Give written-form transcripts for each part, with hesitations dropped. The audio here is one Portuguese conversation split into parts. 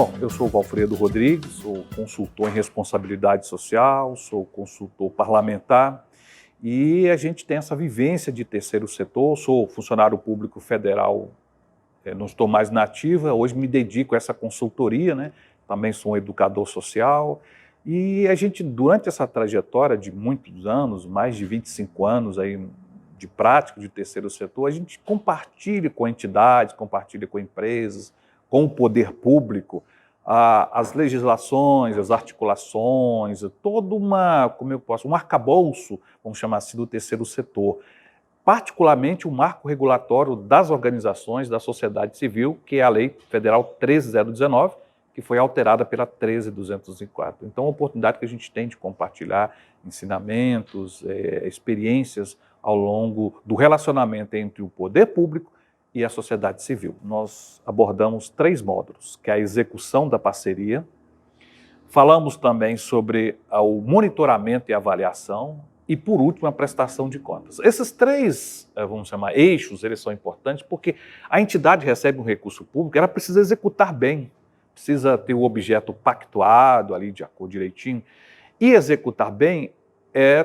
Bom, eu sou o Valfredo Rodrigues, sou consultor em responsabilidade social, sou consultor parlamentar e a gente tem essa vivência de terceiro setor. Sou funcionário público federal, não estou mais na ativa, hoje me dedico a essa consultoria, né? Também sou um educador social e a gente, durante essa trajetória de muitos anos, mais de 25 anos aí de prática de terceiro setor, a gente compartilha com entidades, compartilha com empresas, com o poder público, as legislações, as articulações, todo um arcabouço, vamos chamar assim, do terceiro setor. Particularmente o marco regulatório das organizações da sociedade civil, que é a Lei Federal 13.019, que foi alterada pela 13.204. Então, a oportunidade que a gente tem de compartilhar ensinamentos, experiências ao longo do relacionamento entre o poder público e a sociedade civil. Nós abordamos 3 módulos, que é a execução da parceria, falamos também sobre o monitoramento e avaliação e, por último, a prestação de contas. Esses 3, vamos chamar, eixos, eles são importantes porque a entidade recebe um recurso público, ela precisa executar bem, precisa ter o objeto pactuado ali de acordo direitinho, e executar bem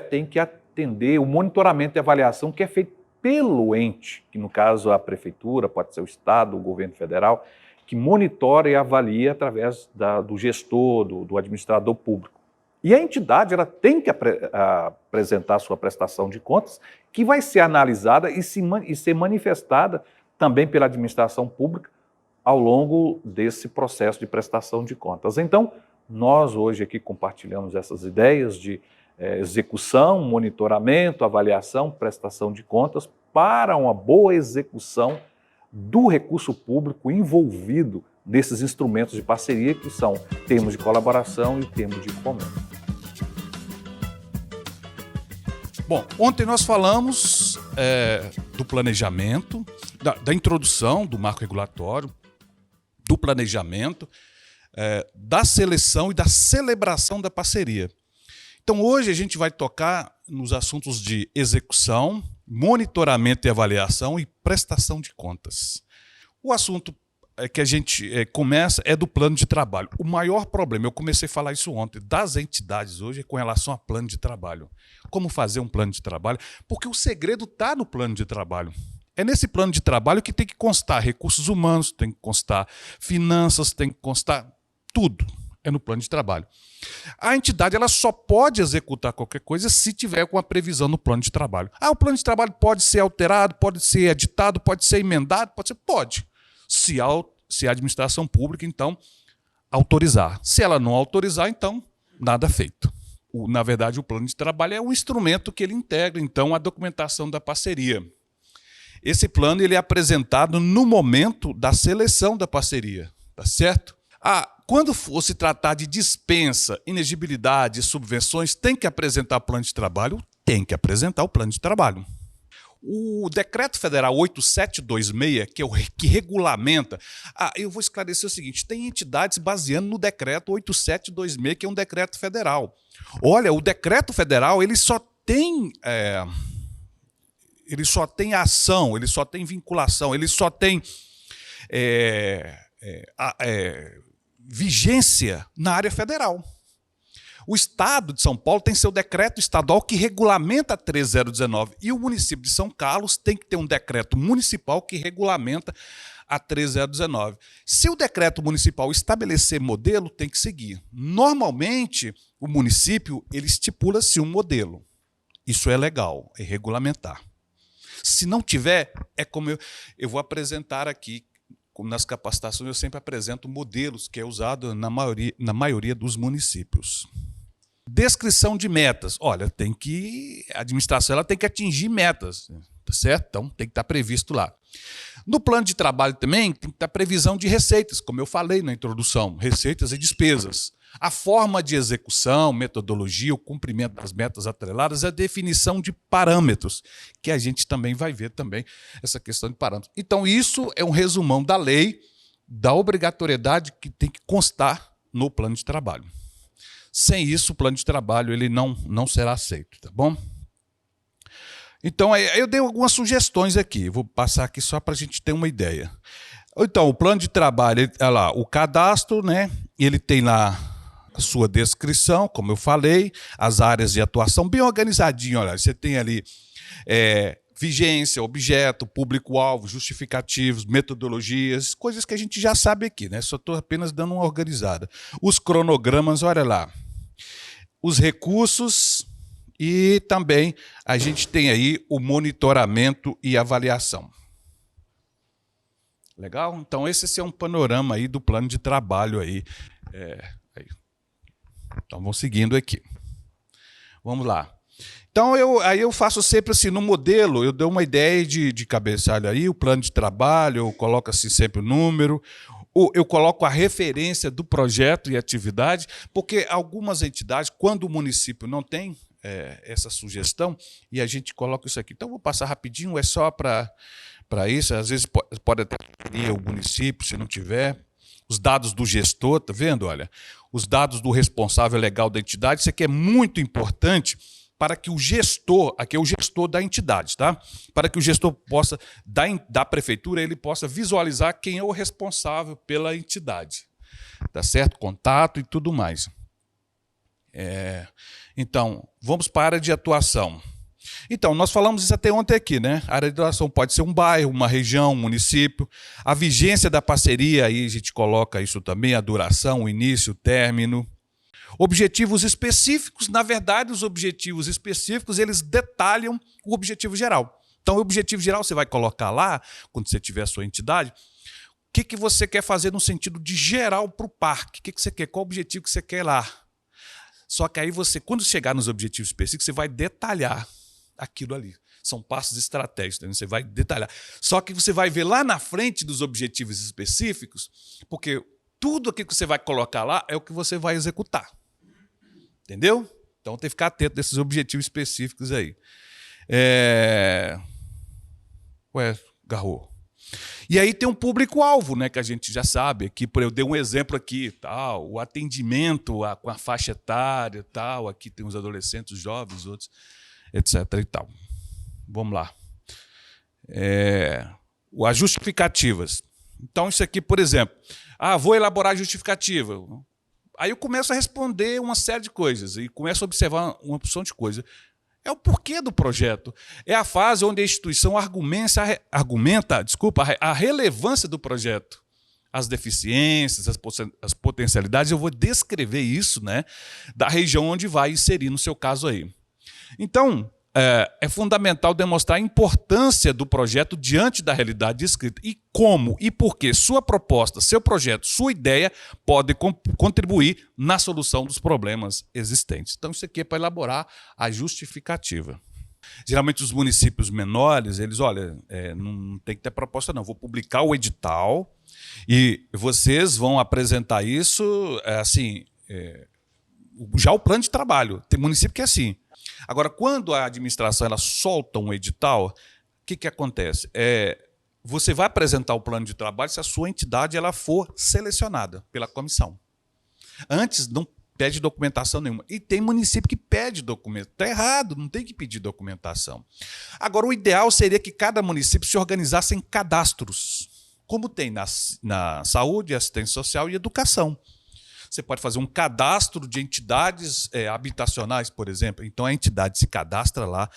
tem que atender o monitoramento e avaliação que é feito pelo ente, que no caso a prefeitura, pode ser o estado, o governo federal, que monitora e avalia através do gestor, do administrador público. E a entidade ela tem que apresentar a sua prestação de contas, que vai ser analisada e ser manifestada também pela administração pública ao longo desse processo de prestação de contas. Então, nós hoje aqui compartilhamos essas ideias de execução, monitoramento, avaliação, prestação de contas para uma boa execução do recurso público envolvido nesses instrumentos de parceria que são termos de colaboração e termos de fomento. Bom, ontem nós falamos do planejamento, da introdução do marco regulatório, do planejamento, da seleção e da celebração da parceria. Então, hoje a gente vai tocar nos assuntos de execução, monitoramento e avaliação e prestação de contas. O assunto que a gente começa é do plano de trabalho. O maior problema, eu comecei a falar isso ontem, das entidades hoje é com relação a plano de trabalho. Como fazer um plano de trabalho? Porque o segredo está no plano de trabalho. É nesse plano de trabalho que tem que constar recursos humanos, tem que constar finanças, tem que constar tudo. É no plano de trabalho. A entidade ela só pode executar qualquer coisa se tiver com a previsão no plano de trabalho. O plano de trabalho pode ser alterado, pode ser editado, pode ser emendado, pode. Se a administração pública, então, autorizar. Se ela não autorizar, então, nada feito. Na verdade, o plano de trabalho é um instrumento que ele integra, então, a documentação da parceria. Esse plano ele é apresentado no momento da seleção da parceria, tá certo? Quando for se tratar de dispensa, inexigibilidade, subvenções, tem que apresentar o plano de trabalho? Tem que apresentar o plano de trabalho. O Decreto Federal 8726, que regulamenta... eu vou esclarecer o seguinte, tem entidades baseando no Decreto 8726, que é um decreto federal. Olha, o Decreto Federal ele só tem ação, ele só tem vinculação, ele só tem... vigência na área federal. O Estado de São Paulo tem seu decreto estadual que regulamenta a 13.019 e o município de São Carlos tem que ter um decreto municipal que regulamenta a 13.019. Se o decreto municipal estabelecer modelo, tem que seguir. Normalmente, o município ele estipula-se um modelo. Isso é legal, é regulamentar. Se não tiver, é como eu vou apresentar aqui. Como nas capacitações, eu sempre apresento modelos que é usado na maioria dos municípios. Descrição de metas. Olha, a administração tem que atingir metas, tá certo? Então, tem que estar previsto lá. No plano de trabalho também tem que estar previsão de receitas, como eu falei na introdução, receitas e despesas. A forma de execução, metodologia, o cumprimento das metas atreladas, a definição de parâmetros, que a gente também vai ver também essa questão de parâmetros. Então, isso é um resumão da lei, da obrigatoriedade que tem que constar no plano de trabalho. Sem isso, o plano de trabalho ele não será aceito, tá bom? Então, eu dei algumas sugestões aqui, vou passar aqui só para a gente ter uma ideia. Então, o plano de trabalho, olha lá, o cadastro, né? Ele tem lá a sua descrição, como eu falei, as áreas de atuação bem organizadinho. Olha, você tem ali vigência, objeto, público-alvo, justificativos, metodologias, coisas que a gente já sabe aqui, né? Só estou apenas dando uma organizada. Os cronogramas, olha lá. Os recursos e também a gente tem aí o monitoramento e avaliação. Legal? Então, esse é um panorama aí do plano de trabalho aí. Então, vamos seguindo aqui. Vamos lá. Então, aí eu faço sempre assim, no modelo, eu dou uma ideia de cabeçalho aí, o plano de trabalho, eu coloco assim sempre o número, eu coloco a referência do projeto e atividade, porque algumas entidades, quando o município não tem essa sugestão, e a gente coloca isso aqui. Então, vou passar rapidinho, é só para isso, às vezes pode até ter o município, se não tiver. Os dados do gestor, tá vendo? Olha, os dados do responsável legal da entidade, isso aqui é muito importante para que o gestor, aqui é o gestor da entidade, tá? Para que o gestor possa, da prefeitura, ele possa visualizar quem é o responsável pela entidade, tá certo? Contato e tudo mais. Então, vamos para a área de atuação. Então, nós falamos isso até ontem aqui, né? A área de atuação pode ser um bairro, uma região, um município. A vigência da parceria, aí a gente coloca isso também, a duração, o início, o término. Objetivos específicos, na verdade, os objetivos específicos, eles detalham o objetivo geral. Então, o objetivo geral você vai colocar lá, quando você tiver a sua entidade, o que você quer fazer no sentido de geral para o parque, o que você quer, qual o objetivo que você quer lá. Só que aí você, quando chegar nos objetivos específicos, você vai detalhar aquilo ali. São passos estratégicos, né? Você vai detalhar. Só que você vai ver lá na frente dos objetivos específicos, porque tudo aquilo que você vai colocar lá é o que você vai executar. Entendeu? Então tem que ficar atento desses objetivos específicos aí. Garrou. E aí tem um público-alvo, né, que a gente já sabe. Aqui, eu dei um exemplo aqui, tal, o atendimento com a faixa etária, tal, aqui tem os adolescentes, os jovens, outros, etc. e tal. Vamos lá. As justificativas. Então, isso aqui, por exemplo, vou elaborar a justificativa. Aí eu começo a responder uma série de coisas e começo a observar uma opção de coisas. É o porquê do projeto. É a fase onde a instituição argumenta a relevância do projeto. As deficiências, as potencialidades, eu vou descrever isso, né, da região onde vai inserir, no seu caso aí. Então, é fundamental demonstrar a importância do projeto diante da realidade descrita e como e por que sua proposta, seu projeto, sua ideia pode contribuir na solução dos problemas existentes. Então, isso aqui é para elaborar a justificativa. Geralmente, os municípios menores, eles, olha, não tem que ter proposta, não. Vou publicar o edital e vocês vão apresentar isso, já o plano de trabalho. Tem município que é assim. Agora, quando a administração ela solta um edital, o que acontece? Você vai apresentar o plano de trabalho se a sua entidade ela for selecionada pela comissão. Antes, não pede documentação nenhuma. E tem município que pede documento. Está errado, não tem que pedir documentação. Agora, o ideal seria que cada município se organizasse em cadastros, como tem na saúde, assistência social e educação. Você pode fazer um cadastro de entidades habitacionais, por exemplo. Então, a entidade se cadastra lá,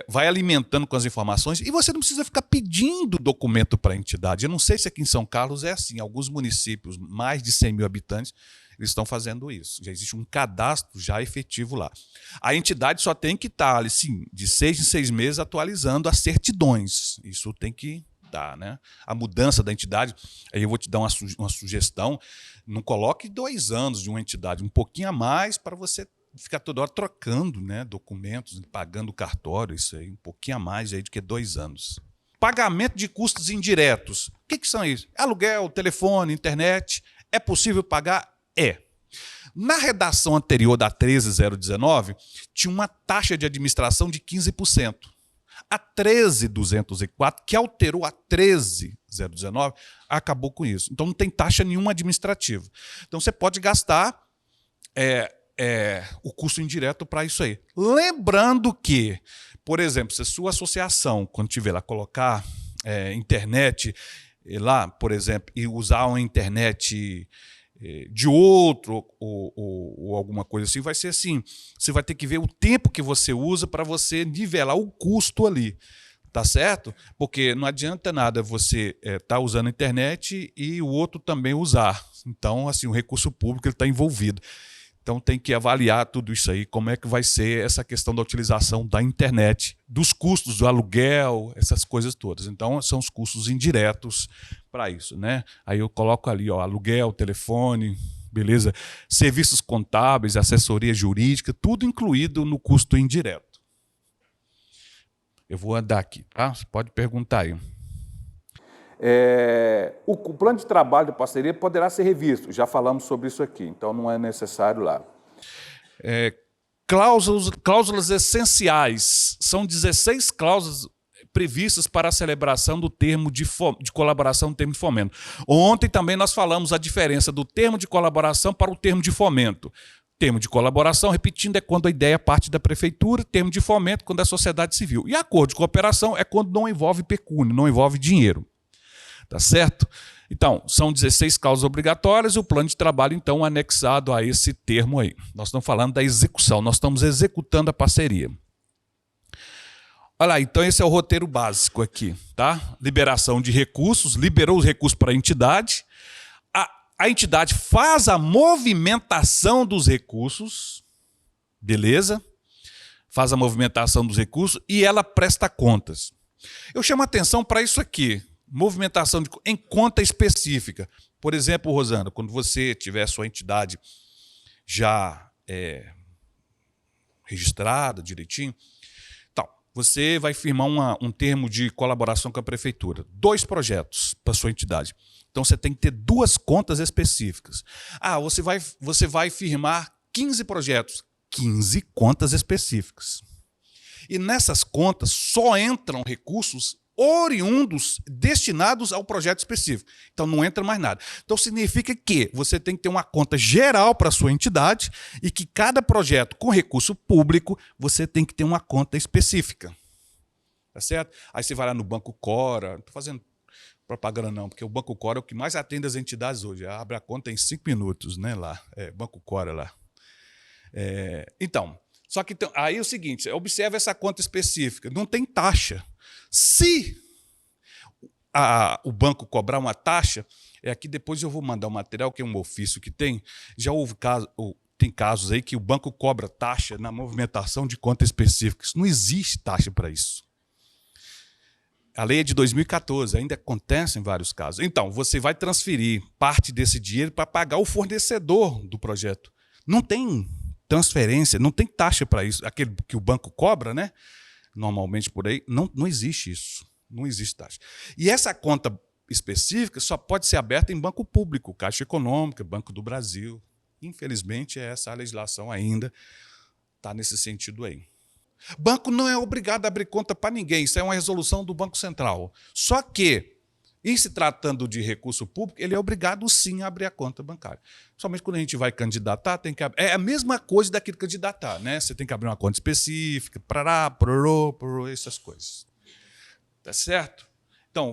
vai alimentando com as informações e você não precisa ficar pedindo documento para a entidade. Eu não sei se aqui em São Carlos é assim. Alguns municípios, mais de 100 mil habitantes, eles estão fazendo isso. Já existe um cadastro já efetivo lá. A entidade só tem que estar, assim, de 6 em 6 meses atualizando as certidões. Isso tem que dar, né? A mudança da entidade, aí eu vou te dar uma sugestão, não coloque 2 anos de uma entidade, um pouquinho a mais para você ficar toda hora trocando, né, documentos, pagando cartório, isso aí, um pouquinho a mais aí do que 2 anos. Pagamento de custos indiretos. O que são isso? Aluguel, telefone, internet. É possível pagar? Na redação anterior da 13019, tinha uma taxa de administração de 15%. A 13204, que alterou a 13019, acabou com isso. Então, não tem taxa nenhuma administrativa. Então, você pode gastar o custo indireto para isso aí. Lembrando que, por exemplo, se a sua associação, quando tiver lá, colocar internet, lá, por exemplo, e usar uma internet de outro ou alguma coisa assim, vai ser assim. Você vai ter que ver o tempo que você usa para você nivelar o custo ali. Tá certo? Porque não adianta nada você estar usando a internet e o outro também usar. Então, assim, o recurso público está envolvido. Então, tem que avaliar tudo isso aí, como é que vai ser essa questão da utilização da internet, dos custos do aluguel, essas coisas todas. Então, são os custos indiretos para isso, né? Aí eu coloco ali, ó, aluguel, telefone, beleza? Serviços contábeis, assessoria jurídica, tudo incluído no custo indireto. Eu vou andar aqui, tá? Você pode perguntar aí. O plano de trabalho da parceria poderá ser revisto, já falamos sobre isso aqui, então não é necessário lá. Cláusulas essenciais. São 16 cláusulas previstas para a celebração do termo de colaboração, do termo de fomento. Ontem também nós falamos a diferença do termo de colaboração para o termo de fomento. Termo de colaboração, repetindo, é quando a ideia parte da prefeitura, termo de fomento, quando é a sociedade civil. E acordo de cooperação é quando não envolve pecúnio, não envolve dinheiro. Tá certo? Então, são 16 cláusulas obrigatórias e o plano de trabalho, então, anexado a esse termo aí. Nós estamos falando da execução, nós estamos executando a parceria. Olha lá, então esse é o roteiro básico aqui, tá? Liberação de recursos, liberou os recursos para a entidade. A entidade faz a movimentação dos recursos, beleza? Faz a movimentação dos recursos e ela presta contas. Eu chamo a atenção para isso aqui, movimentação em conta específica. Por exemplo, Rosana, quando você tiver sua entidade já registrada direitinho, você vai firmar um termo de colaboração com a prefeitura. 2 projetos para sua entidade. Então, você tem que ter 2 contas específicas. Você vai firmar 15 projetos. 15 contas específicas. E nessas contas só entram recursos oriundos destinados ao projeto específico. Então, não entra mais nada. Então, significa que você tem que ter uma conta geral para a sua entidade e que cada projeto com recurso público, você tem que ter uma conta específica. Tá certo? Aí você vai lá no Banco Cora, não estou fazendo propaganda não, porque o Banco Cora é o que mais atende as entidades hoje. Abre a conta em 5 minutos, né, lá. Banco Cora lá. Então, só que aí é o seguinte, observe essa conta específica, não tem taxa. Se o banco cobrar uma taxa, aqui depois eu vou mandar um material, que é um ofício que tem, já houve tem casos aí que o banco cobra taxa na movimentação de conta específica. Isso não existe taxa para isso. A lei é de 2014, ainda acontece em vários casos. Então, você vai transferir parte desse dinheiro para pagar o fornecedor do projeto. Não tem transferência, não tem taxa para isso. Aquele que o banco cobra, né? Normalmente por aí, não existe isso. Não existe taxa. E essa conta específica só pode ser aberta em banco público, Caixa Econômica, Banco do Brasil. Infelizmente, essa legislação ainda está nesse sentido aí. Banco não é obrigado a abrir conta para ninguém, isso é uma resolução do Banco Central. Só que, em se tratando de recurso público, ele é obrigado sim a abrir a conta bancária. Somente quando a gente vai candidatar, tem que abrir. É a mesma coisa daquele candidatar, né? Você tem que abrir uma conta específica, essas coisas. Tá certo? Então,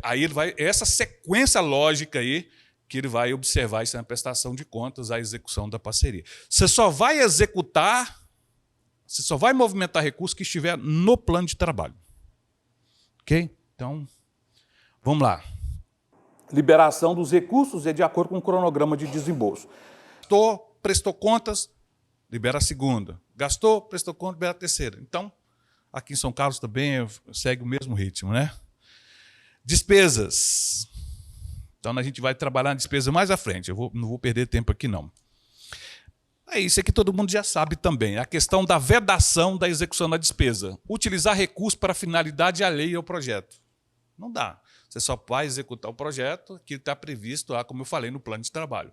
aí ele vai. Essa sequência lógica aí que ele vai observar isso na prestação de contas, a execução da parceria. Você só vai executar, você só vai movimentar recursos que estiver no plano de trabalho. Ok? Então, vamos lá. Liberação dos recursos é de acordo com o cronograma de desembolso. Gastou, prestou contas, libera a segunda. Gastou, prestou contas, libera a terceira. Então, aqui em São Carlos também segue o mesmo ritmo, né? Despesas. Então, a gente vai trabalhar na despesa mais à frente. Eu não vou perder tempo aqui, não. Isso aqui todo mundo já sabe também. A questão da vedação da execução da despesa. Utilizar recursos para finalidade alheia ao projeto. Não dá. Você só vai executar o projeto que está previsto lá, como eu falei, no plano de trabalho.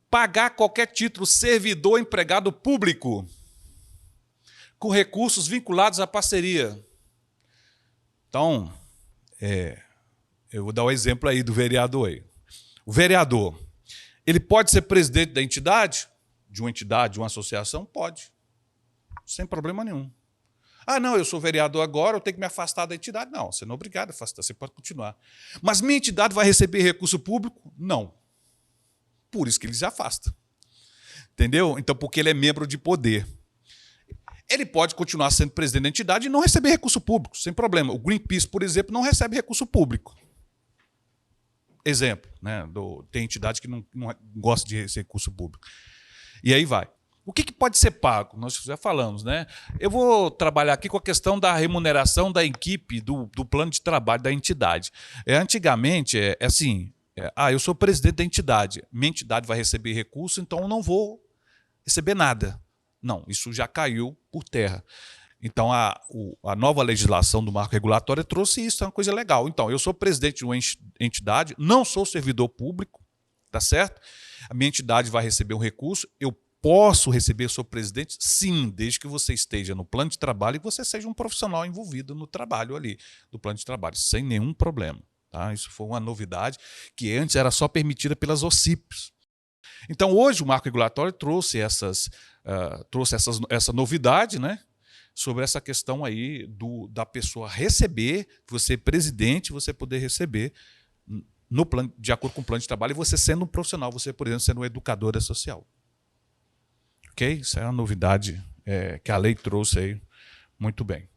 Pagar qualquer título servidor empregado público com recursos vinculados à parceria. Então, eu vou dar um exemplo aí do vereador aí. O vereador, ele pode ser presidente da entidade, de uma associação? Pode. Sem problema nenhum. Ah, não, eu sou vereador agora, eu tenho que me afastar da entidade. Não, você não é obrigado a afastar, você pode continuar. Mas minha entidade vai receber recurso público? Não. Por isso que ele se afasta. Entendeu? Então, porque ele é membro de poder. Ele pode continuar sendo presidente da entidade e não receber recurso público, sem problema. O Greenpeace, por exemplo, não recebe recurso público. Exemplo, né? Tem entidade que não gosta de receber recurso público. E aí vai. O que pode ser pago? Nós já falamos, né? Eu vou trabalhar aqui com a questão da remuneração da equipe, do plano de trabalho da entidade. Antigamente, assim, eu sou presidente da entidade, minha entidade vai receber recurso, então eu não vou receber nada. Não, isso já caiu por terra. Então, a nova legislação do marco regulatório trouxe isso, é uma coisa legal. Então, eu sou presidente de uma entidade, não sou servidor público, tá certo? A minha entidade vai receber um recurso, eu posso receber, sou presidente? Sim, desde que você esteja no plano de trabalho e você seja um profissional envolvido no trabalho ali, do plano de trabalho, sem nenhum problema. Tá? Isso foi uma novidade que antes era só permitida pelas OCIPs. Então, hoje, o marco regulatório trouxe essa novidade, né, sobre essa questão aí da pessoa receber, você presidente, você poder receber no plano, de acordo com o plano de trabalho, e você sendo um profissional, você, por exemplo, sendo uma educadora social. Ok? Isso é uma novidade que a lei trouxe aí muito bem.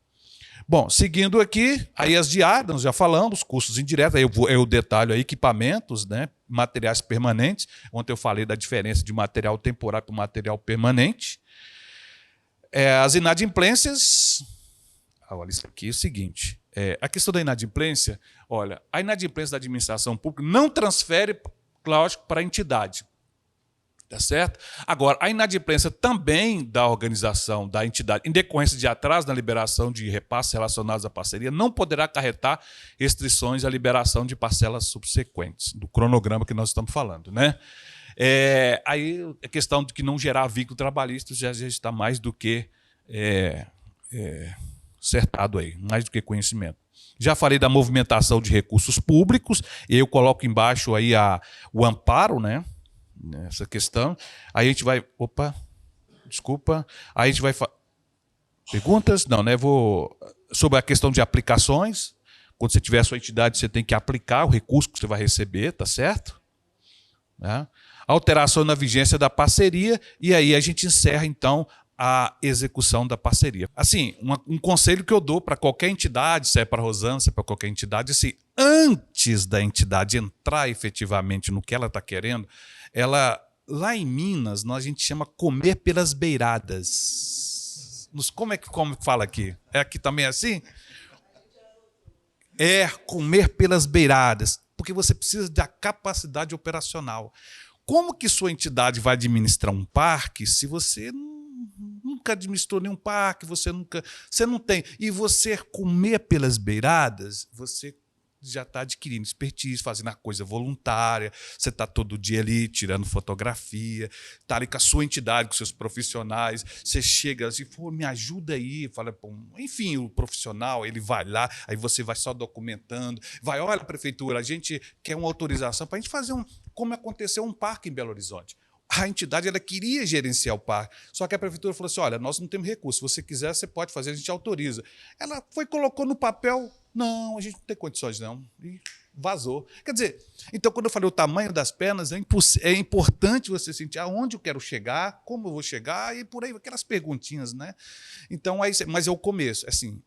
Bom, seguindo aqui, aí as diárias, nós já falamos, custos indiretos, aí eu detalho aí, equipamentos, né, materiais permanentes. Ontem eu falei da diferença de material temporário para material permanente. As inadimplências, olha, isso aqui é o seguinte, a questão da inadimplência, olha, a inadimplência da administração pública não transfere, lógico, para a entidade. Tá certo? Agora, a inadimplência também da organização, da entidade, em decorrência de atraso na liberação de repasses relacionados à parceria, não poderá acarretar restrições à liberação de parcelas subsequentes, do cronograma que nós estamos falando, né? Aí a questão de que não gerar vínculo trabalhista já está mais do que acertado aí, mais do que conhecimento. Já falei da movimentação de recursos públicos, e eu coloco embaixo aí o amparo, né? Nessa questão. Aí a gente vai... Opa, desculpa. Aí a gente vai... Perguntas? Não, né? Sobre a questão de aplicações. Quando você tiver a sua entidade, você tem que aplicar o recurso que você vai receber, tá certo? Né? Alteração na vigência da parceria. E aí a gente encerra, então, a execução da parceria. Assim, um conselho que eu dou para qualquer entidade, se é para a Rosana, se é para qualquer entidade, assim, antes da entidade entrar efetivamente no que ela está querendo, lá em Minas, a gente chama comer pelas beiradas. Como é que fala aqui? Aqui também é assim? Comer pelas beiradas, porque você precisa da capacidade operacional. Como que sua entidade vai administrar um parque se você nunca administrou nenhum parque, você não tem. E você comer pelas beiradas, você já está adquirindo expertise, fazendo a coisa voluntária, você está todo dia ali tirando fotografia, está ali com a sua entidade, com seus profissionais, você chega assim, me ajuda aí, fala, enfim, o profissional, ele vai lá, aí você vai só documentando, olha, prefeitura, a gente quer uma autorização para a gente fazer como aconteceu um parque em Belo Horizonte. A entidade ela queria gerenciar o parque, só que a prefeitura falou assim, olha, nós não temos recurso, se você quiser, você pode fazer, a gente autoriza. Ela colocou no papel, não, a gente não tem condições não, e vazou. Quer dizer, então quando eu falei o tamanho das pernas, é importante você sentir aonde eu quero chegar, como eu vou chegar, e por aí, aquelas perguntinhas, né? Então, mas é o começo, assim,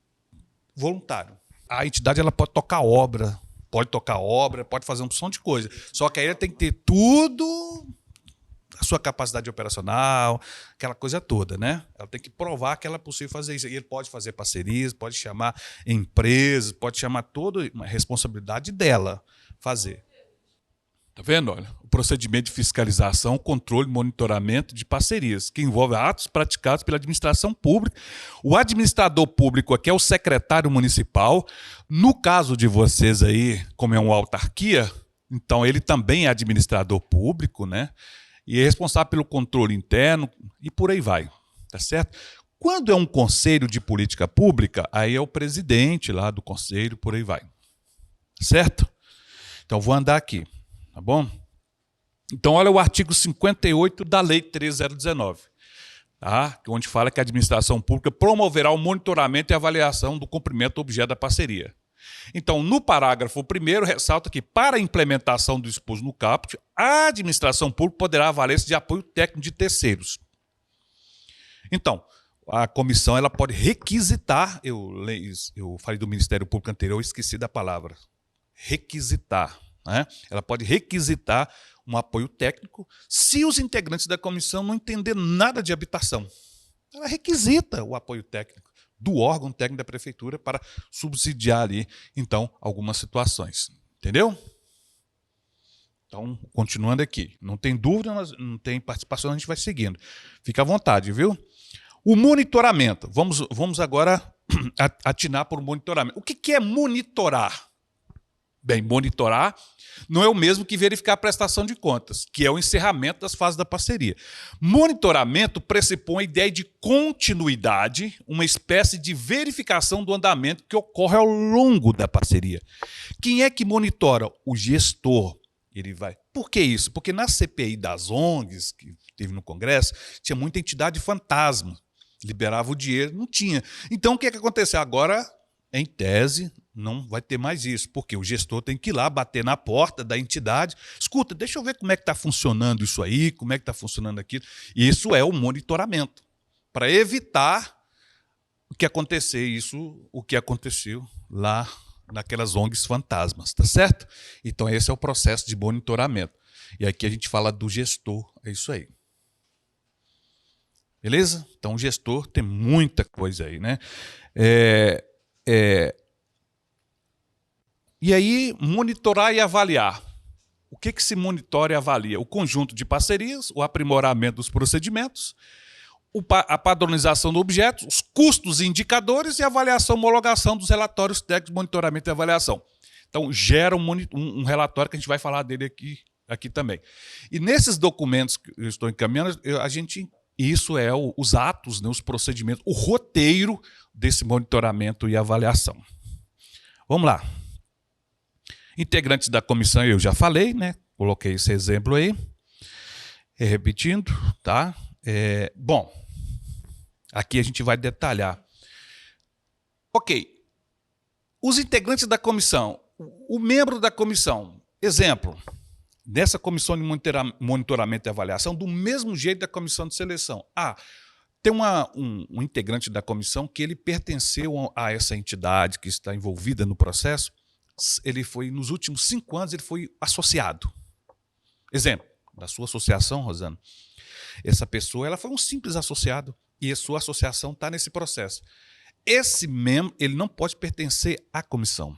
voluntário. A entidade ela pode tocar obra, pode fazer uma opção de coisa, só que aí ela tem que ter tudo... a sua capacidade operacional, aquela coisa toda, né? Ela tem que provar que ela é possível fazer isso. E ele pode fazer parcerias, pode chamar empresas, pode chamar toda uma responsabilidade dela fazer. Tá vendo? Olha, o procedimento de fiscalização, controle e monitoramento de parcerias, que envolve atos praticados pela administração pública. O administrador público aqui é o secretário municipal. No caso de vocês aí, como é uma autarquia, então ele também é administrador público, né? E é responsável pelo controle interno e por aí vai, tá certo? Quando é um conselho de política pública, aí é o presidente lá do conselho, por aí vai, certo? Então vou andar aqui, tá bom? Então olha o artigo 58 da Lei 3.019. tá? Onde fala que a administração pública promoverá o monitoramento e avaliação do cumprimento do objeto da parceria. Então, no parágrafo 1º, ressalta que, para a implementação do disposto no caput, a administração pública poderá valer-se de apoio técnico de terceiros. Então, a comissão ela pode requisitar, eu falei do Ministério Público anterior, eu esqueci da palavra, requisitar, né? Ela pode requisitar um apoio técnico se os integrantes da comissão não entenderem nada de habitação. Ela requisita o apoio técnico do órgão técnico da prefeitura para subsidiar ali, então, algumas situações. Entendeu? Então, continuando aqui. Não tem dúvida, não tem participação, a gente vai seguindo. Fica à vontade, viu? O monitoramento. Vamos agora atinar por monitoramento. O que é monitorar? Bem, monitorar não é o mesmo que verificar a prestação de contas, que é o encerramento das fases da parceria. Monitoramento pressupõe a ideia de continuidade, uma espécie de verificação do andamento que ocorre ao longo da parceria. Quem é que monitora? O gestor. Ele vai. Por que isso? Porque na CPI das ONGs, que teve no Congresso, tinha muita entidade fantasma. Liberava o dinheiro, não tinha. Então, o que aconteceu? Agora, em tese, não vai ter mais isso, porque o gestor tem que ir lá, bater na porta da entidade. Escuta, deixa eu ver como é que está funcionando isso aí, como é que está funcionando aquilo. Isso é o monitoramento, para evitar o que aconteceu lá naquelas ONGs fantasmas, tá certo? Então, esse é o processo de monitoramento. E aqui a gente fala do gestor, é isso aí. Beleza? Então, o gestor tem muita coisa aí, né? E aí, monitorar e avaliar. O que se monitora e avalia? O conjunto de parcerias, o aprimoramento dos procedimentos, a padronização do objeto, os custos e indicadores e a avaliação e homologação dos relatórios técnicos de monitoramento e avaliação. Então, gera um relatório que a gente vai falar dele aqui também. E nesses documentos que eu estou encaminhando, isso é os atos, né, os procedimentos, o roteiro desse monitoramento e avaliação. Vamos lá. Integrantes da comissão, eu já falei, né? Coloquei esse exemplo aí. Repetindo, tá? Bom, aqui a gente vai detalhar. Ok. Os integrantes da comissão, o membro da comissão, exemplo, nessa comissão de monitoramento e avaliação, do mesmo jeito da comissão de seleção. Tem um integrante da comissão que ele pertenceu a essa entidade que está envolvida no processo. Ele foi, nos últimos 5 anos, ele foi associado. Exemplo, da sua associação, Rosana. Essa pessoa ela foi um simples associado e a sua associação está nesse processo. Esse membro ele não pode pertencer à comissão.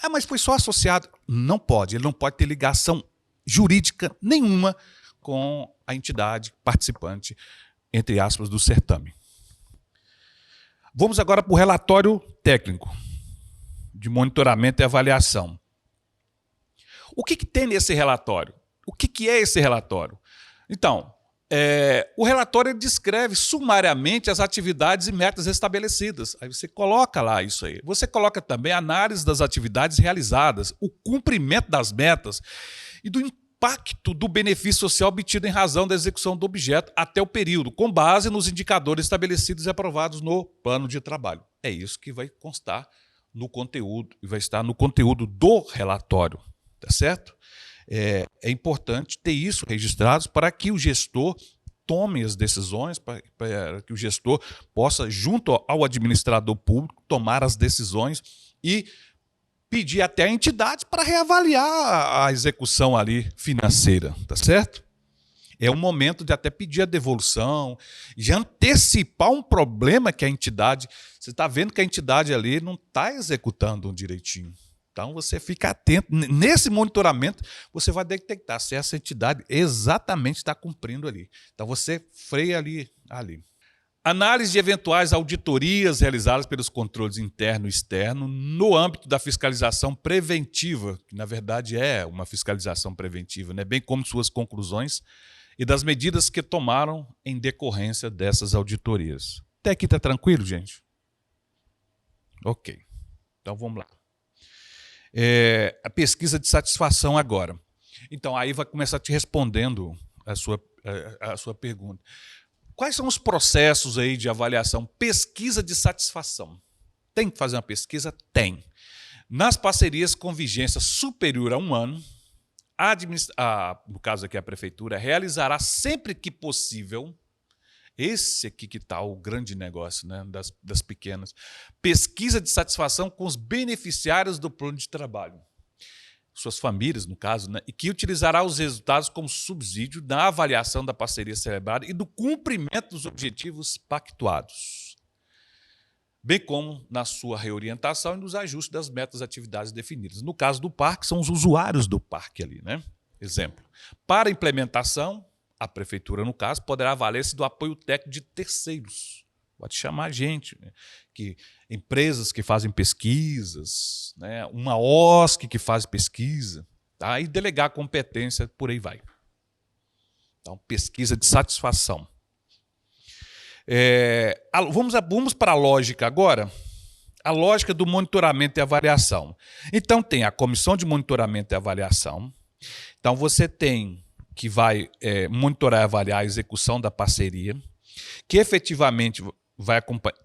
Mas foi só associado? Não pode. Ele não pode ter ligação jurídica nenhuma com a entidade participante, entre aspas, do certame. Vamos agora para o relatório técnico de monitoramento e avaliação. O que tem nesse relatório? O que é esse relatório? Então, o relatório descreve sumariamente as atividades e metas estabelecidas. Aí você coloca lá isso aí. Você coloca também a análise das atividades realizadas, o cumprimento das metas e do impacto do benefício social obtido em razão da execução do objeto até o período, com base nos indicadores estabelecidos e aprovados no plano de trabalho. É isso que vai constar no conteúdo, vai estar no conteúdo do relatório, tá certo? É importante ter isso registrado para que o gestor tome as decisões, para que o gestor possa, junto ao administrador público, tomar as decisões e pedir até a entidade para reavaliar a execução ali financeira, tá certo? É um momento de até pedir a devolução, de antecipar um problema que a entidade... Você está vendo que a entidade ali não está executando direitinho. Então, você fica atento. Nesse monitoramento, você vai detectar se essa entidade exatamente está cumprindo ali. Então, você freia ali. Análise de eventuais auditorias realizadas pelos controles interno e externo no âmbito da fiscalização preventiva, que, na verdade, é uma fiscalização preventiva, né? Bem como suas conclusões e das medidas que tomaram em decorrência dessas auditorias. Até aqui está tranquilo, gente? Ok. Então, vamos lá. A pesquisa de satisfação agora. Então, aí vai começar te respondendo a sua pergunta. Quais são os processos aí de avaliação? Pesquisa de satisfação. Tem que fazer uma pesquisa? Tem. Nas parcerias com vigência superior a 1 ano, no caso aqui a prefeitura, realizará sempre que possível, esse aqui que está o grande negócio, né, das pequenas, pesquisa de satisfação com os beneficiários do plano de trabalho, suas famílias, no caso, né, e que utilizará os resultados como subsídio da avaliação da parceria celebrada e do cumprimento dos objetivos pactuados, bem como na sua reorientação e nos ajustes das metas e atividades definidas. No caso do parque, são os usuários do parque ali, né? Exemplo. Para implementação, a prefeitura, no caso, poderá valer-se do apoio técnico de terceiros. Pode chamar gente, né? Empresas que fazem pesquisas, né? Uma OSC que faz pesquisa, tá? E delegar competência, por aí vai. Então, pesquisa de satisfação. Vamos para a lógica agora. A lógica do monitoramento e avaliação. Então, tem a comissão de monitoramento e avaliação. Então, você tem que vai monitorar e avaliar a execução da parceria, que efetivamente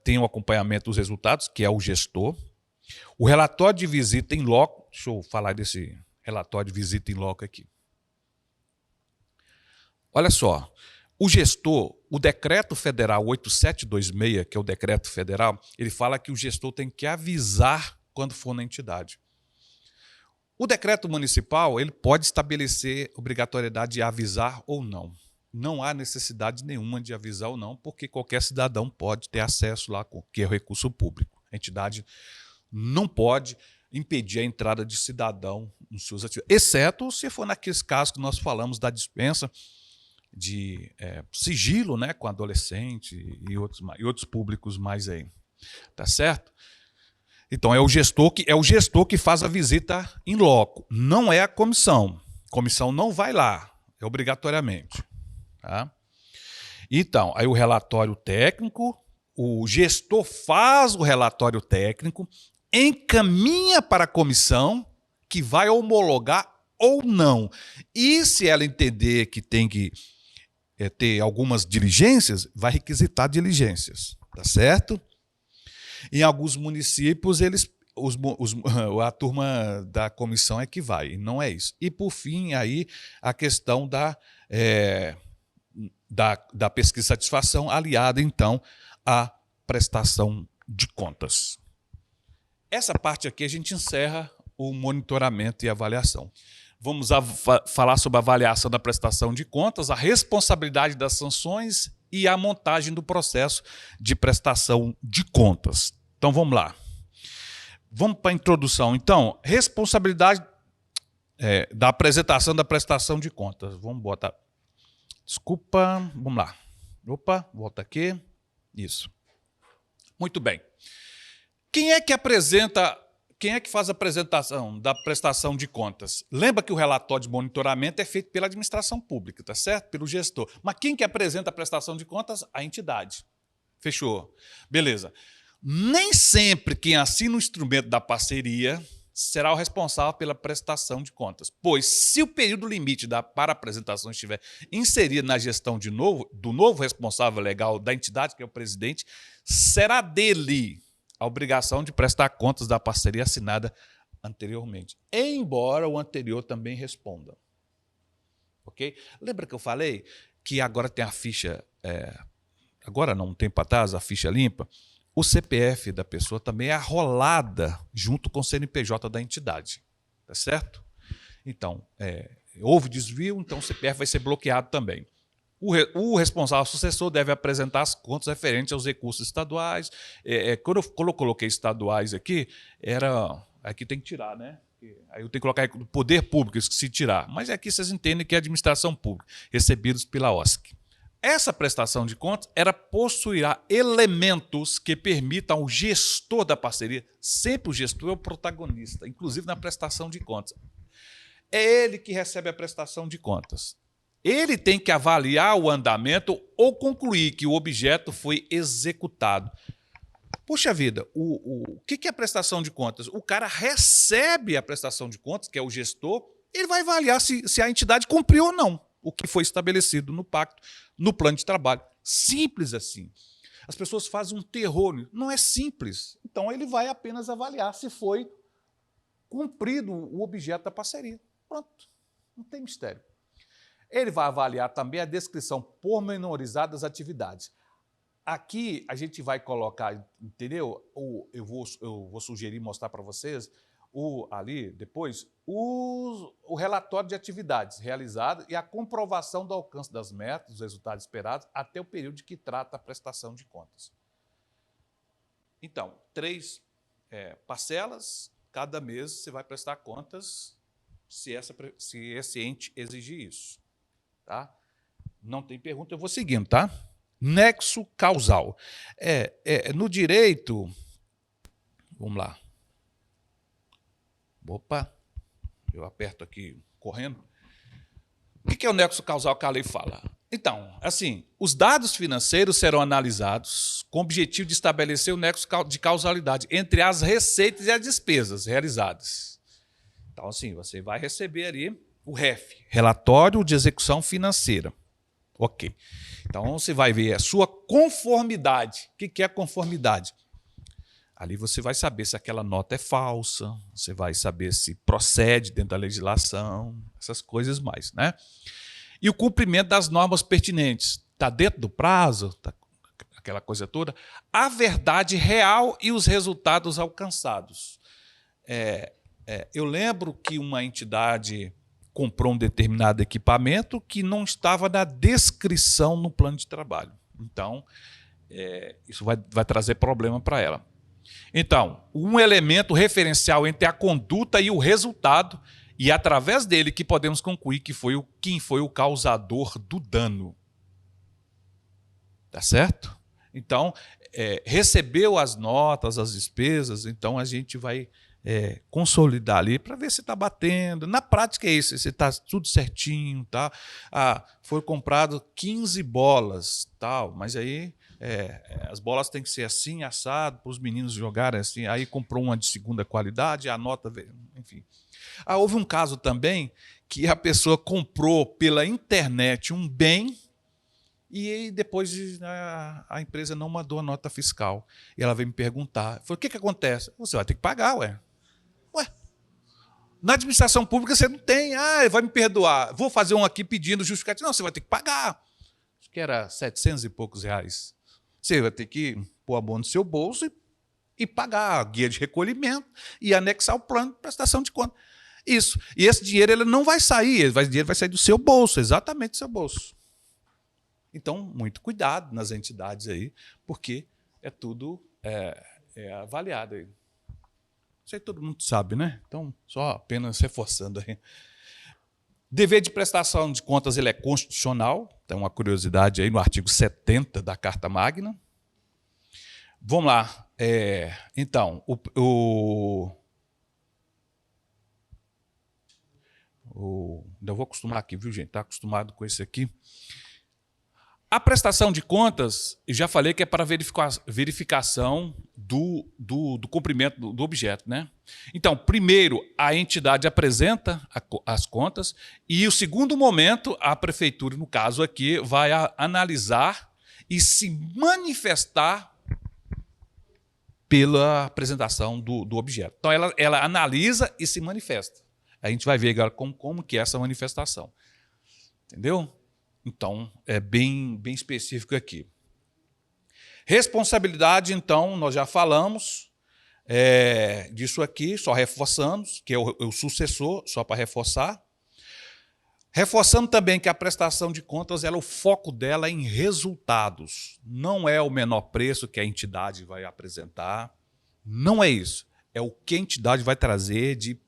tem o acompanhamento dos resultados, que é o gestor. O relatório de visita em loco. Deixa eu falar desse relatório de visita em loco aqui. Olha só. O gestor, o decreto federal 8726, que é o decreto federal, ele fala que o gestor tem que avisar quando for na entidade. O decreto municipal, ele pode estabelecer obrigatoriedade de avisar ou não. Não há necessidade nenhuma de avisar ou não, porque qualquer cidadão pode ter acesso lá, que é o recurso público. A entidade não pode impedir a entrada de cidadão nos seus atividades, exceto se for naqueles casos que nós falamos da dispensa de sigilo, né, com adolescente e outros públicos mais aí. Tá certo? Então, é o gestor que faz a visita em loco, não é a comissão. A comissão não vai lá, obrigatoriamente. Tá? Então, aí o relatório técnico, o gestor faz o relatório técnico, encaminha para a comissão, que vai homologar ou não. E se ela entender que tem que ter algumas diligências, vai requisitar diligências, tá certo? Em alguns municípios, a turma da comissão é que vai, e não é isso. E, por fim, aí a questão da pesquisa de satisfação aliada, então, à prestação de contas. Essa parte aqui a gente encerra o monitoramento e avaliação. Vamos falar sobre a avaliação da prestação de contas, a responsabilidade das sanções e a montagem do processo de prestação de contas. Então, vamos lá. Vamos para a introdução. Então, responsabilidade da apresentação da prestação de contas. Vamos botar... Desculpa, vamos lá. Opa, volta aqui. Isso. Muito bem. Quem é que faz a apresentação da prestação de contas? Lembra que o relatório de monitoramento é feito pela administração pública, tá certo? Pelo gestor. Mas quem que apresenta a prestação de contas? A entidade. Fechou. Beleza. Nem sempre quem assina o instrumento da parceria será o responsável pela prestação de contas, pois se o período limite para apresentação estiver inserido na gestão do novo responsável legal da entidade, que é o presidente, será dele a obrigação de prestar contas da parceria assinada anteriormente, embora o anterior também responda. Ok? Lembra que eu falei que agora tem a ficha, agora não, um tempo atrás, a ficha limpa? O CPF da pessoa também é arrolada junto com o CNPJ da entidade. Tá certo? Então, houve desvio, então o CPF vai ser bloqueado também. O responsável sucessor deve apresentar as contas referentes aos recursos estaduais. Quando eu coloquei estaduais aqui, aqui tem que tirar, né? Aí eu tenho que colocar do poder público, esqueci de tirar. Mas aqui vocês entendem que é administração pública, recebidos pela OSC. Essa prestação de contas possuirá elementos que permitam ao gestor da parceria, sempre o gestor é o protagonista, inclusive na prestação de contas. É ele que recebe a prestação de contas. Ele tem que avaliar o andamento ou concluir que o objeto foi executado. Puxa vida, o que é a prestação de contas? O cara recebe a prestação de contas, que é o gestor, ele vai avaliar se a entidade cumpriu ou não o que foi estabelecido no pacto, no plano de trabalho. Simples assim. As pessoas fazem um terror. Não é simples. Então, ele vai apenas avaliar se foi cumprido o objeto da parceria. Pronto. Não tem mistério. Ele vai avaliar também a descrição pormenorizada das atividades. Aqui a gente vai colocar, entendeu? Eu vou sugerir mostrar para vocês ali depois o relatório de atividades realizadas e a comprovação do alcance das metas, dos resultados esperados, até o período de que trata a prestação de contas. Então, 3 parcelas, cada mês você vai prestar contas se esse ente exigir isso. Tá? Não tem pergunta, eu vou seguindo, tá? Nexo causal. No direito, vamos lá. Opa, eu aperto aqui correndo. O que é o nexo causal que a lei fala? Então, assim, os dados financeiros serão analisados com o objetivo de estabelecer o nexo de causalidade entre as receitas e as despesas realizadas. Então, assim, você vai receber ali o REF, Relatório de Execução Financeira. Ok. Então, você vai ver a sua conformidade. O que é conformidade? Ali você vai saber se aquela nota é falsa, você vai saber se procede dentro da legislação, essas coisas mais, né? E o cumprimento das normas pertinentes. Está dentro do prazo, tá, aquela coisa toda. A verdade real e os resultados alcançados. Eu lembro que uma entidade comprou um determinado equipamento que não estava na descrição no plano de trabalho. Então, isso vai trazer problema para ela. Então, um elemento referencial entre a conduta e o resultado, e através dele que podemos concluir que quem foi o causador do dano. Tá certo? Então, recebeu as notas, as despesas, então a gente vai consolidar ali para ver se está batendo. Na prática é isso, se está tudo certinho. Tá? Foi comprado 15 bolas, tal, mas aí as bolas têm que ser assim, assado, para os meninos jogarem assim. Aí comprou uma de segunda qualidade, a nota veio, enfim. Houve um caso também que a pessoa comprou pela internet um bem e depois a empresa não mandou a nota fiscal. E ela veio me perguntar, falou, o que acontece? Você vai ter que pagar, ué. Na administração pública você não tem, vai me perdoar, vou fazer um aqui pedindo justificativo. Não, você vai ter que pagar. Acho que era 700 e poucos reais. Você vai ter que pôr a mão no seu bolso e pagar a guia de recolhimento e anexar o plano de prestação de conta. Isso. E esse dinheiro ele não vai sair, o dinheiro vai sair do seu bolso, exatamente do seu bolso. Então, muito cuidado nas entidades aí, porque tudo avaliado aí. Isso aí todo mundo sabe, né? Então, só apenas reforçando aí. Dever de prestação de contas ele é constitucional, tem uma curiosidade aí no artigo 70 da Carta Magna. Vamos lá. Então, ainda vou acostumar aqui, viu, gente? Está acostumado com esse aqui. A prestação de contas, já falei que é para verificação do cumprimento do objeto, né? Então, primeiro, a entidade apresenta as contas e, o segundo momento, a prefeitura, no caso aqui, vai analisar e se manifestar pela apresentação do objeto. Então, ela analisa e se manifesta. A gente vai ver agora como que é essa manifestação. Entendeu? Então, é bem específico aqui. Responsabilidade, então, nós já falamos disso aqui, só reforçamos, que é o sucessor, só para reforçar. Reforçando também que a prestação de contas, o foco dela é em resultados. Não é o menor preço que a entidade vai apresentar. Não é isso. É o que a entidade vai trazer de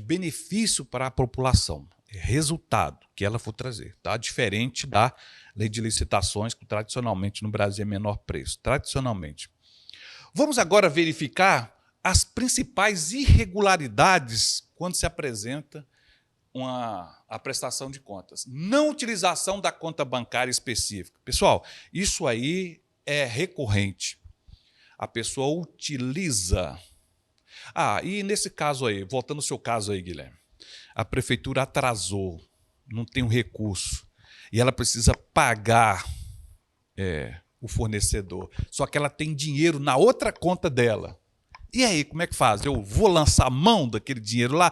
benefício para a população. Resultado que ela for trazer, tá? Diferente da lei de licitações, que tradicionalmente no Brasil é menor preço. Tradicionalmente. Vamos agora verificar as principais irregularidades quando se apresenta a prestação de contas. Não utilização da conta bancária específica. Pessoal, isso aí é recorrente. A pessoa utiliza. E nesse caso aí, voltando ao seu caso aí, Guilherme, a prefeitura atrasou, não tem um recurso, e ela precisa pagar o fornecedor, só que ela tem dinheiro na outra conta dela. E aí, como é que faz? Eu vou lançar mão daquele dinheiro lá?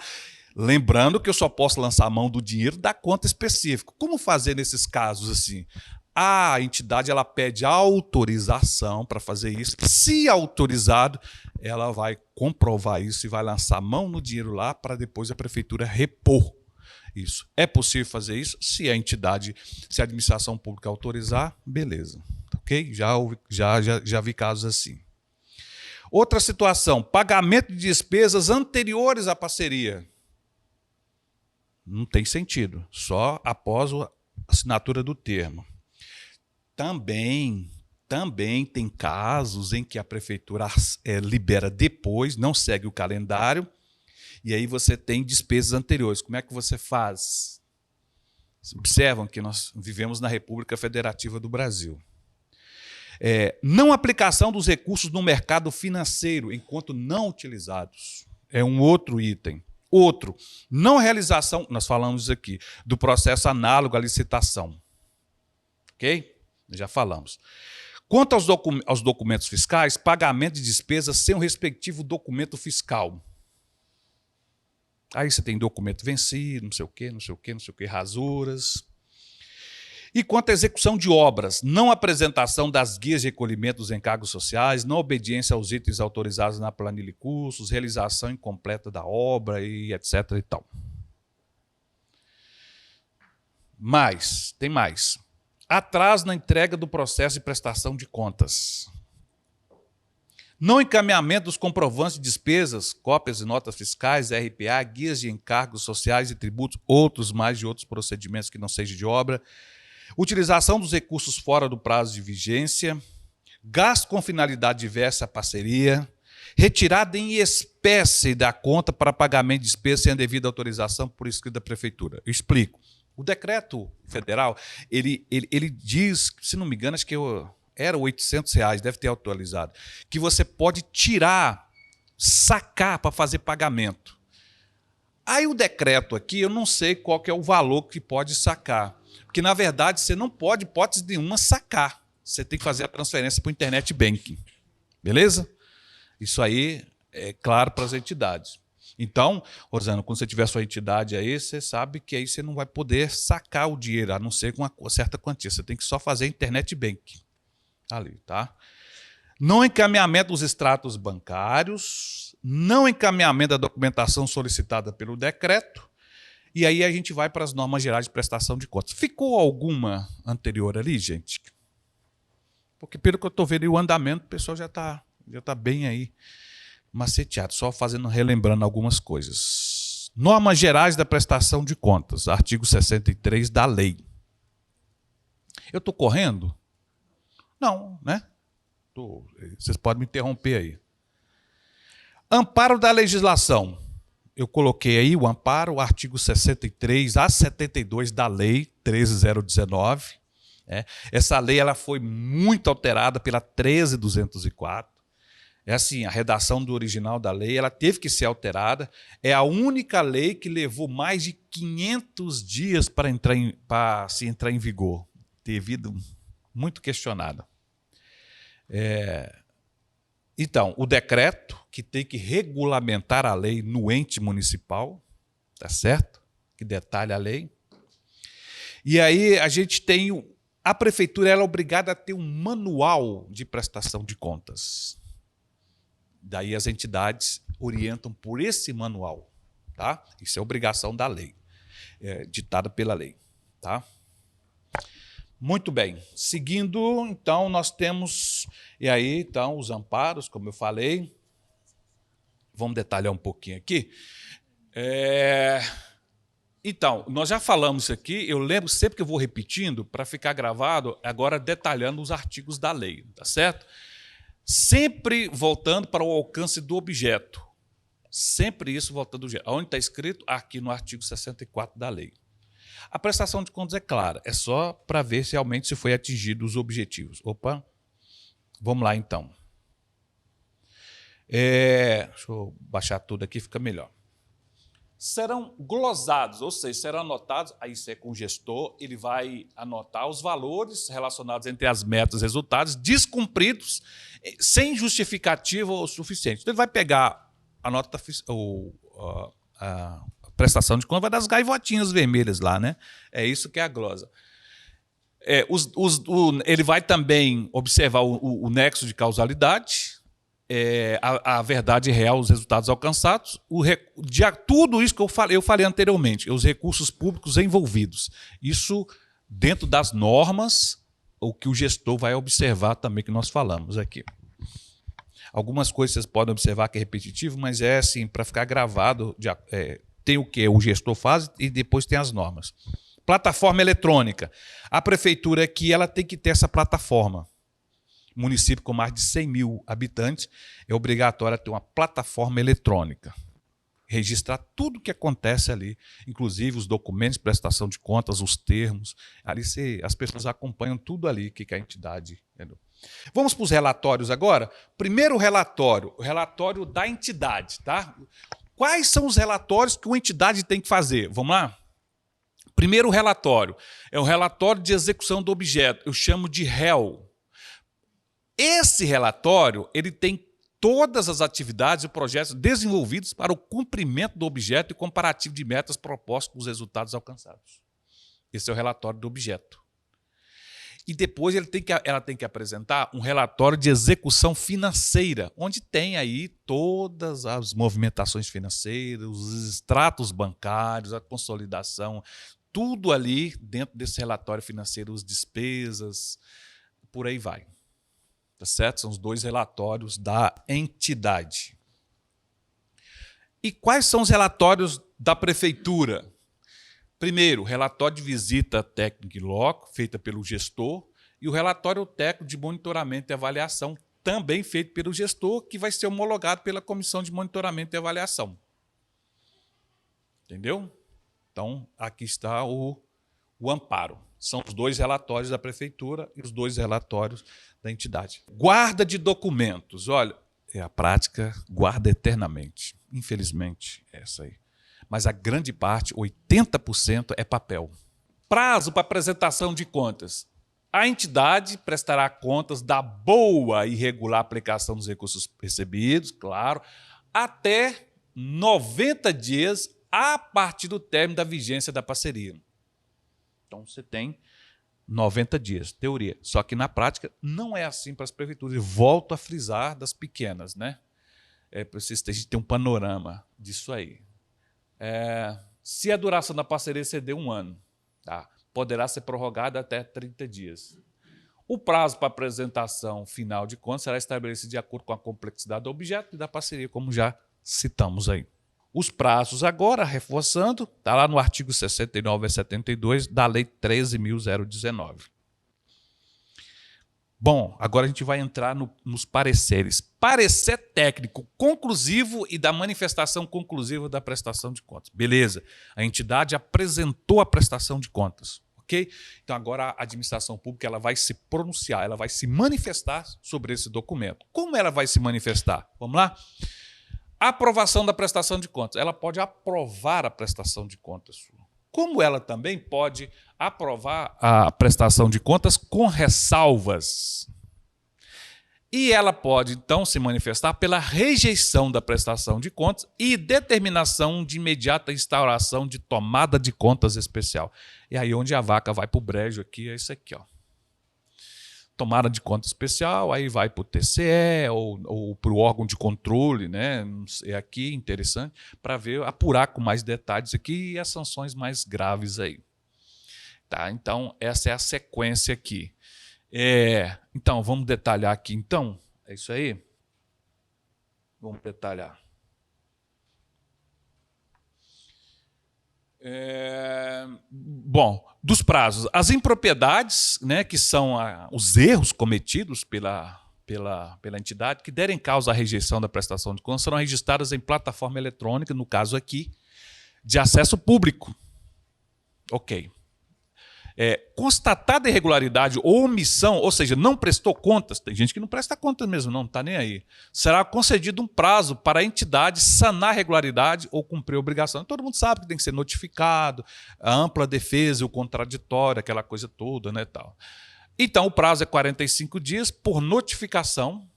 Lembrando que eu só posso lançar mão do dinheiro da conta específica. Como fazer nesses casos assim? A entidade ela pede autorização para fazer isso. Se autorizado, ela vai comprovar isso e vai lançar mão no dinheiro lá para depois a prefeitura repor isso. É possível fazer isso? Se a entidade, se a administração pública autorizar, beleza. Ok? Já vi casos assim. Outra situação, pagamento de despesas anteriores à parceria. Não tem sentido, só após a assinatura do termo. Também tem casos em que a prefeitura libera depois, não segue o calendário, e aí você tem despesas anteriores. Como é que você faz? Observam que nós vivemos na República Federativa do Brasil. Não aplicação dos recursos no mercado financeiro enquanto não utilizados. É um outro item. Outro, não realização, nós falamos isso aqui, do processo análogo à licitação. Ok? Já falamos. Quanto aos documentos fiscais, pagamento de despesas sem o respectivo documento fiscal. Aí você tem documento vencido, não sei o quê, rasuras. E quanto à execução de obras, não apresentação das guias de recolhimento dos encargos sociais, não obediência aos itens autorizados na planilha e custos, realização incompleta da obra e etc. e tal. Tem mais. Atraso na entrega do processo de prestação de contas. Não encaminhamento dos comprovantes de despesas, cópias de notas fiscais, RPA, guias de encargos sociais e tributos, outros procedimentos que não sejam de obra. Utilização dos recursos fora do prazo de vigência, gasto com finalidade diversa à parceria, retirada em espécie da conta para pagamento de despesas sem a devida autorização por escrito da prefeitura. Eu explico. O decreto federal, ele diz, se não me engano, acho que era R$800, deve ter atualizado, que você pode sacar para fazer pagamento. Aí o decreto aqui, eu não sei qual que é o valor que pode sacar. Porque, na verdade, você não pode, hipótese nenhuma, sacar. Você tem que fazer a transferência para o Internet Banking. Beleza? Isso aí é claro para as entidades. Então, Rosana, quando você tiver sua entidade aí, você sabe que aí você não vai poder sacar o dinheiro, a não ser com uma certa quantia. Você tem que só fazer Internet Banking. Ali, tá? Não encaminhamento dos extratos bancários, não encaminhamento da documentação solicitada pelo decreto. E aí a gente vai para as normas gerais de prestação de contas. Ficou alguma anterior ali, gente? Porque pelo que eu estou vendo, o andamento, o pessoal já tá bem aí maceteado, só relembrando algumas coisas. Normas gerais da prestação de contas, artigo 63 da lei. Eu estou correndo? Não, né? Vocês podem me interromper aí. Amparo da legislação. Eu coloquei aí o amparo, o artigo 63 a 72 da lei 13.019. Essa lei ela foi muito alterada pela 13.204. É assim, a redação do original da lei ela teve que ser alterada. É a única lei que levou mais de 500 dias para se entrar em vigor. Devido muito questionada. Então, o decreto que tem que regulamentar a lei no ente municipal, tá certo? Que detalha a lei. E aí a gente tem a prefeitura ela é obrigada a ter um manual de prestação de contas. Daí as entidades orientam por esse manual, tá? Isso é obrigação da lei, ditada pela lei, tá? Muito bem. Seguindo, então, nós temos, e aí, então, os amparos, como eu falei. Vamos detalhar um pouquinho aqui. Então, nós já falamos isso aqui, eu lembro sempre que eu vou repetindo, para ficar gravado, agora detalhando os artigos da lei, tá certo? Sempre voltando para o alcance do objeto. Sempre isso voltando do objeto. Onde está escrito? Aqui no artigo 64 da lei. A prestação de contas é clara, é só para ver se realmente se foi atingido os objetivos. Opa, vamos lá então. Deixa eu baixar tudo aqui, fica melhor. serão glosados, ou seja, serão anotados, aí isso é com o gestor, ele vai anotar os valores relacionados entre as metas e resultados descumpridos sem justificativa o suficiente. Então, ele vai pegar a nota, a prestação de conta, vai dar as gaivotinhas vermelhas lá, né? É isso que é a glosa. Ele vai também observar o nexo de causalidade, a verdade real, os resultados alcançados, tudo isso que eu falei anteriormente, os recursos públicos envolvidos. Isso dentro das normas, o que o gestor vai observar também, que nós falamos aqui. Algumas coisas vocês podem observar que é repetitivo, mas é assim, para ficar gravado, tem o que o gestor faz e depois tem as normas. Plataforma eletrônica. A prefeitura aqui ela tem que ter essa plataforma. Município com mais de 100 mil habitantes, é obrigatório ter uma plataforma eletrônica. Registrar tudo o que acontece ali, inclusive os documentos de prestação de contas, os termos. Ali as pessoas acompanham tudo ali que a entidade... Entendeu? Vamos para os relatórios agora? Primeiro relatório, o relatório da entidade. Tá? Quais são os relatórios que uma entidade tem que fazer? Vamos lá? Primeiro relatório, é o relatório de execução do objeto, eu chamo de REL. Esse relatório ele tem todas as atividades e projetos desenvolvidos para o cumprimento do objeto e comparativo de metas propostas com os resultados alcançados. Esse é o relatório do objeto. E depois ela tem que apresentar um relatório de execução financeira, onde tem aí todas as movimentações financeiras, os extratos bancários, a consolidação, tudo ali dentro desse relatório financeiro, as despesas, por aí vai. Tá certo? São os dois relatórios da entidade. E quais são os relatórios da prefeitura? Primeiro, relatório de visita técnica em loco, feita pelo gestor, e o relatório técnico de monitoramento e avaliação, também feito pelo gestor, que vai ser homologado pela Comissão de Monitoramento e Avaliação. Entendeu? Então, aqui está o amparo. São os dois relatórios da prefeitura e os dois relatórios da entidade. Guarda de documentos. Olha, a prática guarda eternamente. Infelizmente, é essa aí. Mas a grande parte, 80%, é papel. Prazo para apresentação de contas. A entidade prestará contas da boa e regular aplicação dos recursos recebidos, claro, até 90 dias a partir do término da vigência da parceria. Então, você tem 90 dias, teoria. Só que, na prática, não é assim para as prefeituras. E volto a frisar das pequenas, né? Para vocês terem um panorama disso aí. Se a duração da parceria exceder 1 ano, tá? Poderá ser prorrogada até 30 dias. O prazo para apresentação final de contas será estabelecido de acordo com a complexidade do objeto e da parceria, como já citamos aí. Os prazos agora, reforçando, está lá no artigo 69 a 72 da Lei 13.019. Bom, agora a gente vai entrar nos pareceres. Parecer técnico conclusivo e da manifestação conclusiva da prestação de contas. Beleza, a entidade apresentou a prestação de contas. Ok? Então agora a administração pública ela vai se pronunciar, ela vai se manifestar sobre esse documento. Como ela vai se manifestar? Vamos lá? Aprovação da prestação de contas. Ela pode aprovar a prestação de contas. Como ela também pode aprovar a prestação de contas com ressalvas. E ela pode, então, se manifestar pela rejeição da prestação de contas e determinação de imediata instauração de tomada de contas especial. E aí onde a vaca vai para o brejo aqui, é isso aqui, ó. Tomada de conta especial, aí vai para o TCE ou para o órgão de controle, né? É aqui interessante, para ver, apurar com mais detalhes aqui e as sanções mais graves aí. Tá? Então, essa é a sequência aqui. Então, vamos detalhar aqui, então. É isso aí? Vamos detalhar. Bom, dos prazos, as impropriedades, né, que são os erros cometidos pela entidade, que derem causa à rejeição da prestação de contas, serão registradas em plataforma eletrônica, no caso aqui, de acesso público. Ok. constatada irregularidade ou omissão, ou seja, não prestou contas, tem gente que não presta contas mesmo, não está nem aí, será concedido um prazo para a entidade sanar a irregularidade ou cumprir a obrigação. Todo mundo sabe que tem que ser notificado, a ampla defesa, o contraditório, aquela coisa toda, né, tal. Então, o prazo é 45 dias por notificação,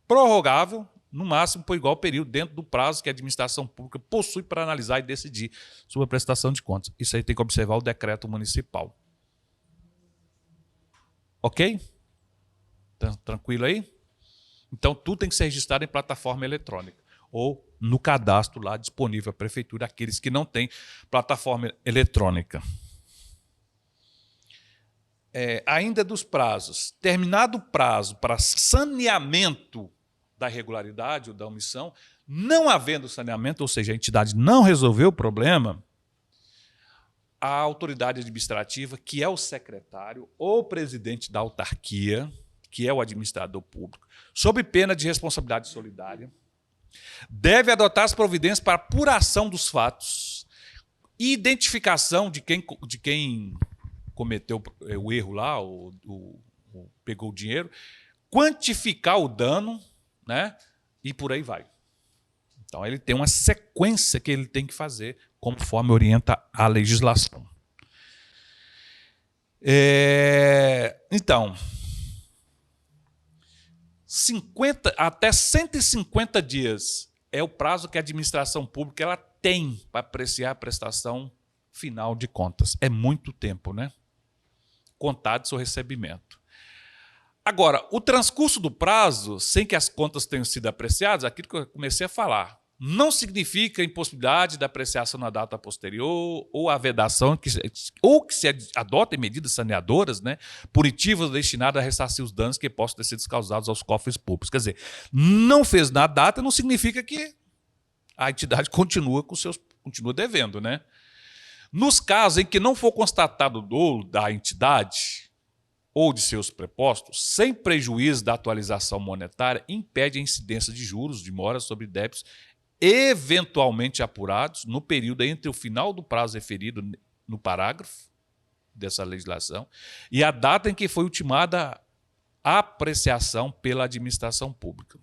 prorrogável, no máximo por igual período, dentro do prazo que a administração pública possui para analisar e decidir sobre a prestação de contas. Isso aí tem que observar o decreto municipal. Ok? Tranquilo aí? Então, tudo tem que ser registrado em plataforma eletrônica ou no cadastro lá disponível à prefeitura, aqueles que não têm plataforma eletrônica. Ainda dos prazos. Terminado o prazo para saneamento da irregularidade ou da omissão, não havendo saneamento, ou seja, a entidade não resolveu o problema, a autoridade administrativa, que é o secretário ou presidente da autarquia, que é o administrador público, sob pena de responsabilidade solidária, deve adotar as providências para apuração dos fatos, identificação de quem cometeu o erro lá, ou pegou o dinheiro, quantificar o dano, né, e por aí vai. Então, ele tem uma sequência que ele tem que fazer, conforme orienta a legislação. Então, até 150 dias é o prazo que a administração pública ela tem para apreciar a prestação final de contas. É muito tempo, né? Contado seu recebimento. Agora, o transcurso do prazo, sem que as contas tenham sido apreciadas, aquilo que eu comecei a falar, não significa a impossibilidade da apreciação na data posterior ou a vedação, ou que se adotem medidas saneadoras, né, punitivas destinadas a ressarcir os danos que possam ter sido causados aos cofres públicos. Quer dizer, não fez na data não significa que a entidade continua devendo, né? Nos casos em que não for constatado o dolo da entidade ou de seus prepostos, sem prejuízo da atualização monetária, impede a incidência de juros de mora sobre débitos eventualmente apurados no período entre o final do prazo referido no parágrafo dessa legislação e a data em que foi ultimada a apreciação pela administração pública.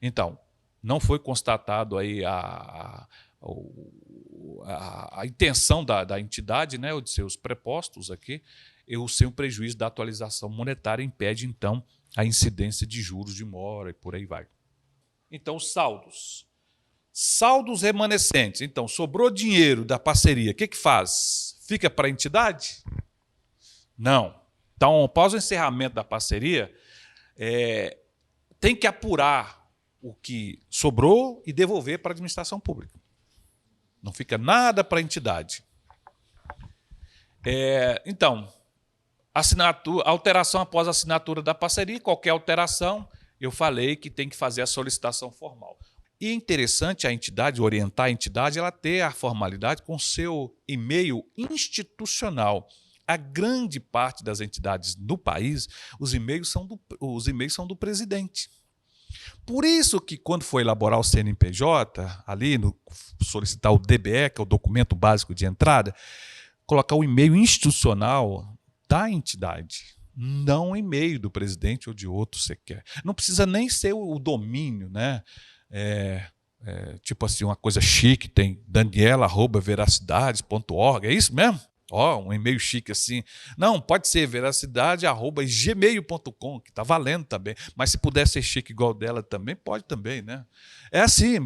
Então, não foi constatado aí a intenção da entidade, né, ou de seus prepostos aqui, sem o prejuízo da atualização monetária impede, então, a incidência de juros de mora e por aí vai. Então, saldos. Saldos remanescentes. Então, sobrou dinheiro da parceria, o que faz? Fica para a entidade? Não. Então, após o encerramento da parceria, tem que apurar o que sobrou e devolver para a administração pública. Não fica nada para a entidade. Então, alteração após a assinatura da parceria, qualquer alteração, eu falei que tem que fazer a solicitação formal. E é interessante a entidade, orientar a entidade, ela ter a formalidade com seu e-mail institucional. A grande parte das entidades do país, os e-mails são do presidente. Por isso que, quando for elaborar o CNPJ, ali, solicitar o DBE, que é o documento básico de entrada, colocar o e-mail institucional da entidade, não o e-mail do presidente ou de outro sequer. Não precisa nem ser o domínio, né? Tipo assim, uma coisa chique, tem daniela@veracidades.org, é isso mesmo? Um e-mail chique assim. Não, pode ser veracidade@gmail.com, que está valendo também. Mas se puder ser chique igual dela também, pode também, né? É assim,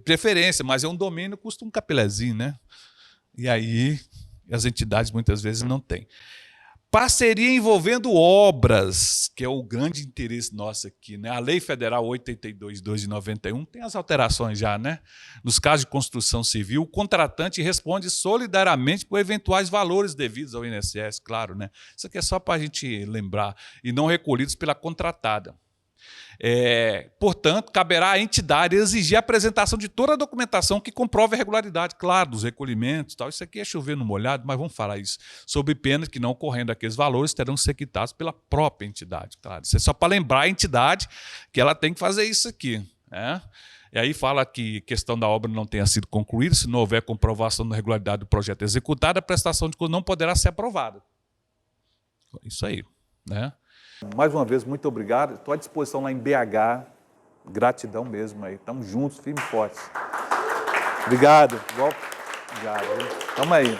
preferência, mas é um domínio, custa um capilézinho, né? E aí as entidades muitas vezes não têm. Parceria envolvendo obras, que é o grande interesse nosso aqui, né? A Lei Federal 882 de 91 tem as alterações já, né? Nos casos de construção civil, o contratante responde solidariamente por eventuais valores devidos ao INSS, claro, né? Isso aqui é só para a gente lembrar, e não recolhidos pela contratada. Portanto, caberá à entidade exigir a apresentação de toda a documentação que comprove a regularidade, claro, dos recolhimentos, tal. Isso aqui é chover no molhado, mas vamos falar isso. Sob pena que, não ocorrendo aqueles valores, terão que ser quitados pela própria entidade. Claro, isso é só para lembrar a entidade que ela tem que fazer isso aqui, né? E aí fala que a questão da obra não tenha sido concluída, se não houver comprovação da regularidade do projeto executado, a prestação de contas não poderá ser aprovada. Isso aí, né? Mais uma vez, muito obrigado. Estou à disposição lá em BH. Gratidão mesmo aí. Estamos juntos, firme e fortes. Obrigado. Obrigado. Tamo aí.